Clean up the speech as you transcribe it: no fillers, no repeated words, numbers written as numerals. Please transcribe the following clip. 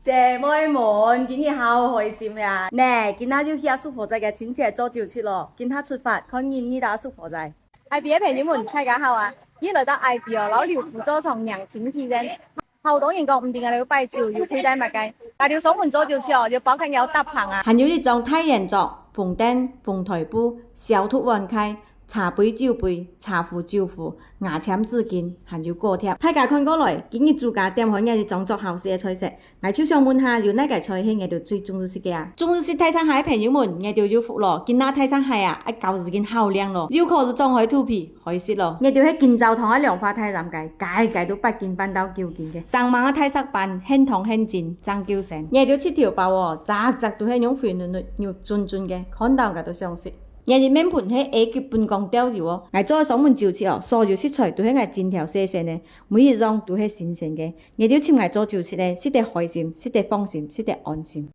姐妹們，今日好開心呀！呢，今日就去阿叔婆仔嘅親戚做酒席咯，今日出發看見呢打叔婆仔。IB 嘅朋友們，大家好啊！依來到 IB 哦，老劉輔助從娘親體人，好多人講唔定係要擺酒，要吹帶物嘅。但要鎖門做酒席哦，要包緊有搭棚啊。還有一種太陽燭、鳳燈、鳳台布、小兔碗開。茶杯、酒杯、茶壺、酒壺、牙籤、紙巾，還有果貼。大家看過來，今日主家點開嘅是裝作好食嘅菜色。我就想問下，有哪個菜係我哋最中意食嘅啊？中意食泰山蟹嘅朋友們，我哋有福咯！今仔泰山蟹啊，一舊已經好靚咯，入口就裝開肚皮，可以食咯。我哋喺建州塘嘅涼花泰山街，街都8斤半到9斤嘅。上網嘅泰式版，很湯很鮮，真夠鮮。我哋7條包哦，隻隻都係用肥嫩嫩、肉津津嘅，看到我都想食。我哋面盤係埃及半江釣魚哦，我做上門酒席哦，所有食材都係我精挑細選嘅，每一樣都係新鮮嘅。我哋請我做酒席咧，食得開心，食得放心，食得安心。